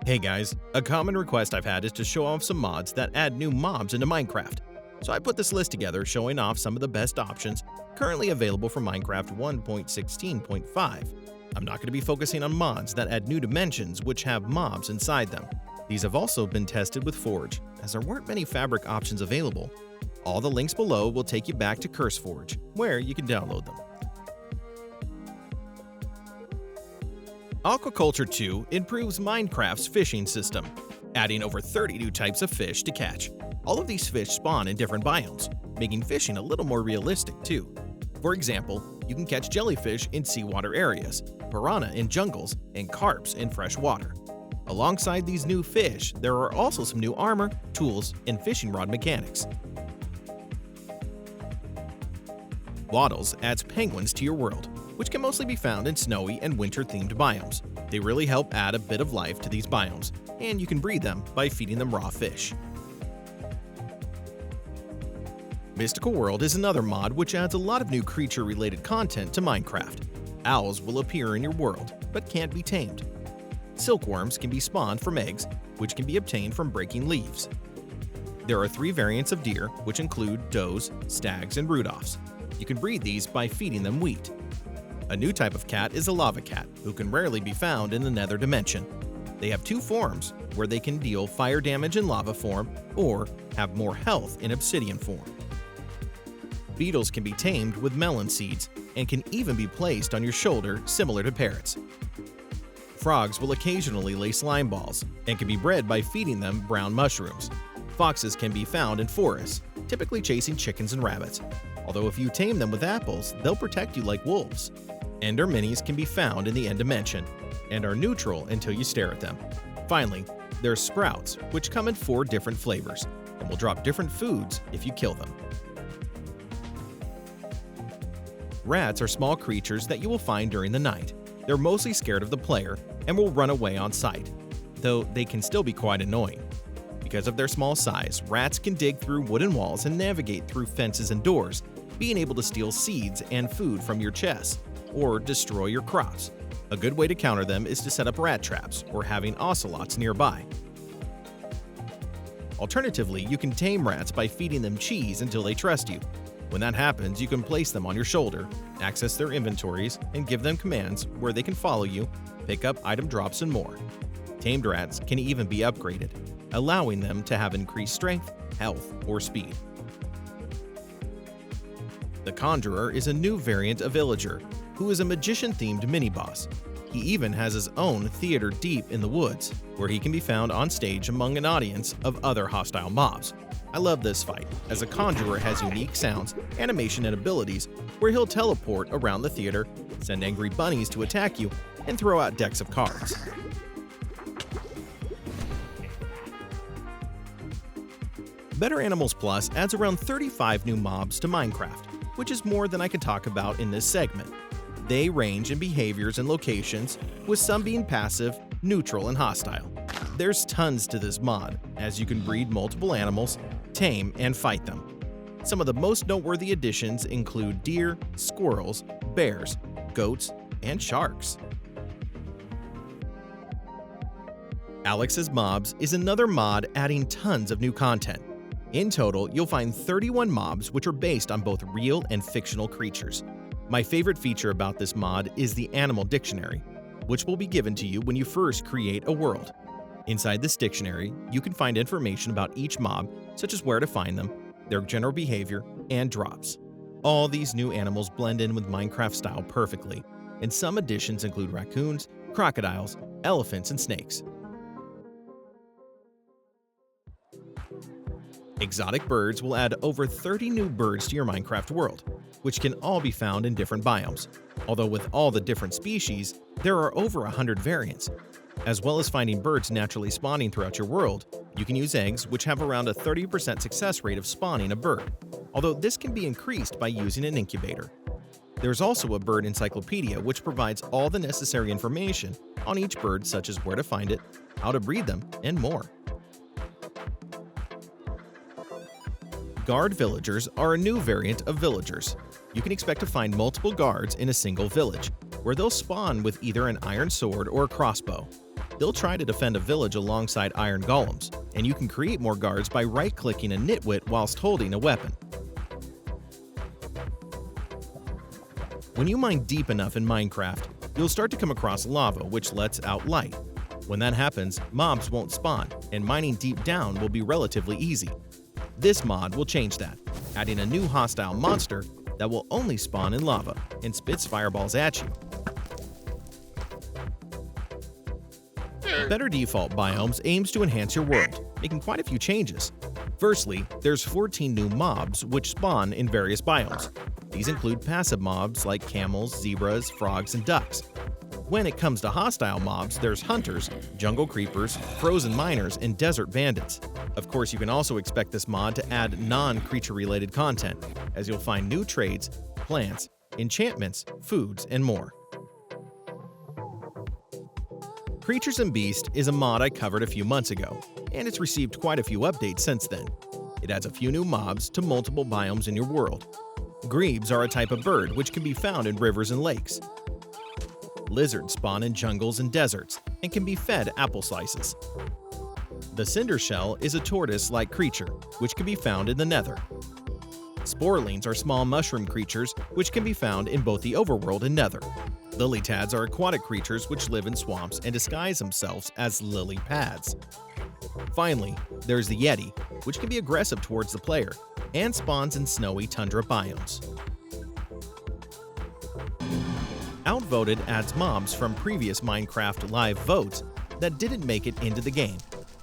Hey guys, a common request I've had is to show off some mods that add new mobs into Minecraft. So I put this list together showing off some of the best options currently available for Minecraft 1.16.5. I'm not going to be focusing on mods that add new dimensions which have mobs inside them. These have also been tested with Forge, as there weren't many fabric options available. All the links below will take you back to CurseForge, where you can download them. Aquaculture II improves Minecraft's fishing system, adding over 30 new types of fish to catch. All of these fish spawn in different biomes, making fishing a little more realistic too. For example, you can catch jellyfish in seawater areas, piranha in jungles, and carps in fresh water. Alongside these new fish, there are also some new armor, tools, and fishing rod mechanics. Waddles adds penguins to your world, which can mostly be found in snowy and winter-themed biomes. They really help add a bit of life to these biomes, and you can breed them by feeding them raw fish. Mystical World is another mod which adds a lot of new creature-related content to Minecraft. Owls will appear in your world, but can't be tamed. Silkworms can be spawned from eggs, which can be obtained from breaking leaves. There are 3 variants of deer, which include does, stags, and Rudolphs. You can breed these by feeding them wheat. A new type of cat is a lava cat, who can rarely be found in the nether dimension. They have 2 forms, where they can deal fire damage in lava form or have more health in obsidian form. Beetles can be tamed with melon seeds and can even be placed on your shoulder similar to parrots. Frogs will occasionally lay slime balls and can be bred by feeding them brown mushrooms. Foxes can be found in forests, typically chasing chickens and rabbits, although if you tame them with apples, they'll protect you like wolves. Ender minis can be found in the end dimension and are neutral until you stare at them. Finally, there's sprouts, which come in 4 different flavors and will drop different foods if you kill them. Rats are small creatures that you will find during the night. They're mostly scared of the player and will run away on sight, though they can still be quite annoying. Because of their small size, rats can dig through wooden walls and navigate through fences and doors, being able to steal seeds and food from your chests, or destroy your crops. A good way to counter them is to set up rat traps or having ocelots nearby. Alternatively, you can tame rats by feeding them cheese until they trust you. When that happens, you can place them on your shoulder, access their inventories, and give them commands where they can follow you, pick up item drops, and more. Tamed rats can even be upgraded, allowing them to have increased strength, health, or speed. The Conjurer is a new variant of Villager, who is a magician-themed mini-boss. He even has his own theater deep in the woods, where he can be found on stage among an audience of other hostile mobs. I love this fight, as a Conjurer has unique sounds, animation, and abilities where he'll teleport around the theater, send angry bunnies to attack you, and throw out decks of cards. Better Animals Plus adds around 35 new mobs to Minecraft, which is more than I can talk about in this segment. They range in behaviors and locations, with some being passive, neutral, and hostile. There's tons to this mod, as you can breed multiple animals, tame, and fight them. Some of the most noteworthy additions include deer, squirrels, bears, goats, and sharks. Alex's Mobs is another mod adding tons of new content. In total, you'll find 31 mobs which are based on both real and fictional creatures. My favorite feature about this mod is the Animal Dictionary, which will be given to you when you first create a world. Inside this dictionary, you can find information about each mob, such as where to find them, their general behavior, and drops. All these new animals blend in with Minecraft style perfectly, and some additions include raccoons, crocodiles, elephants, and snakes. Exotic birds will add over 30 new birds to your Minecraft world, which can all be found in different biomes. Although with all the different species, there are over 100 variants. As well as finding birds naturally spawning throughout your world, you can use eggs, which have around a 30% success rate of spawning a bird, although this can be increased by using an incubator. There's also a bird encyclopedia which provides all the necessary information on each bird, such as where to find it, how to breed them, and more. Guard villagers are a new variant of villagers. You can expect to find multiple guards in a single village, where they'll spawn with either an iron sword or a crossbow. They'll try to defend a village alongside iron golems, and you can create more guards by right-clicking a nitwit whilst holding a weapon. When you mine deep enough in Minecraft, you'll start to come across lava which lets out light. When that happens, mobs won't spawn, and mining deep down will be relatively easy. This mod will change that, adding a new hostile monster that will only spawn in lava and spits fireballs at you. Better Default Biomes aims to enhance your world, making quite a few changes. Firstly, there's 14 new mobs which spawn in various biomes. These include passive mobs like camels, zebras, frogs, and ducks. When it comes to hostile mobs, there's hunters, jungle creepers, frozen miners, and desert bandits. Of course, you can also expect this mod to add non-creature-related content, as you'll find new trades, plants, enchantments, foods, and more. Creatures and Beast is a mod I covered a few months ago, and it's received quite a few updates since then. It adds a few new mobs to multiple biomes in your world. Grebes are a type of bird which can be found in rivers and lakes. Lizards spawn in jungles and deserts and can be fed apple slices. The Cinder Shell is a tortoise-like creature which can be found in the Nether. Sporelings are small mushroom creatures which can be found in both the overworld and Nether. Lily Tads are aquatic creatures which live in swamps and disguise themselves as lily pads. Finally, there's the Yeti, which can be aggressive towards the player and spawns in snowy tundra biomes. Outvoted adds mobs from previous Minecraft live votes that didn't make it into the game.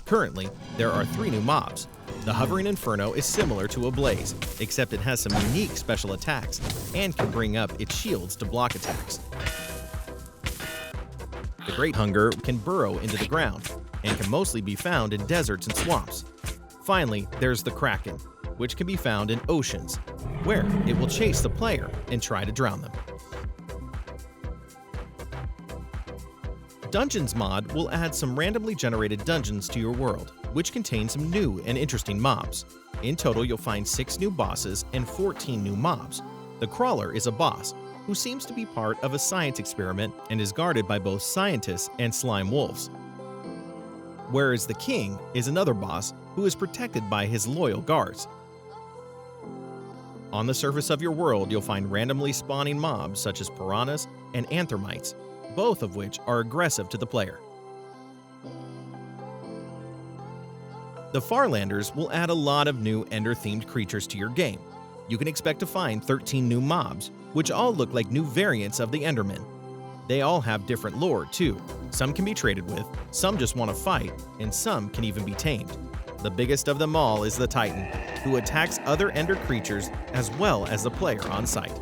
Currently, there are 3 new mobs. The Hovering Inferno is similar to a Blaze, except it has some unique special attacks and can bring up its shields to block attacks. The Great Hunger can burrow into the ground and can mostly be found in deserts and swamps. Finally, there's the Kraken, which can be found in oceans, where it will chase the player and try to drown them. Dungeons mod will add some randomly generated dungeons to your world, which contain some new and interesting mobs. In total, you'll find 6 new bosses and 14 new mobs. The Crawler is a boss who seems to be part of a science experiment and is guarded by both scientists and slime wolves. Whereas the King is another boss who is protected by his loyal guards. On the surface of your world, you'll find randomly spawning mobs such as piranhas and anthermites, both of which are aggressive to the player. The Farlanders will add a lot of new Ender-themed creatures to your game. You can expect to find 13 new mobs, which all look like new variants of the Enderman. They all have different lore, too. Some can be traded with, some just want to fight, and some can even be tamed. The biggest of them all is the Titan, who attacks other Ender creatures as well as the player on site.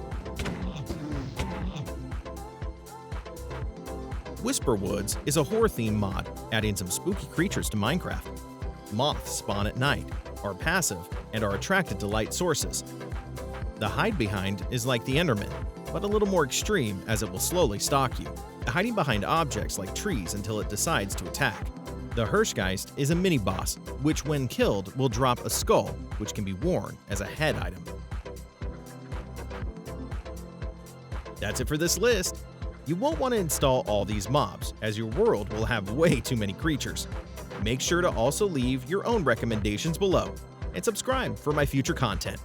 Whisperwoods is a horror-themed mod, adding some spooky creatures to Minecraft. Moths spawn at night, are passive, and are attracted to light sources. The Hide Behind is like the Enderman, but a little more extreme as it will slowly stalk you, hiding behind objects like trees until it decides to attack. The Hirschgeist is a mini-boss, which when killed will drop a skull, which can be worn as a head item. That's it for this list. You won't want to install all these mobs, as your world will have way too many creatures. Make sure to also leave your own recommendations below, and subscribe for my future content.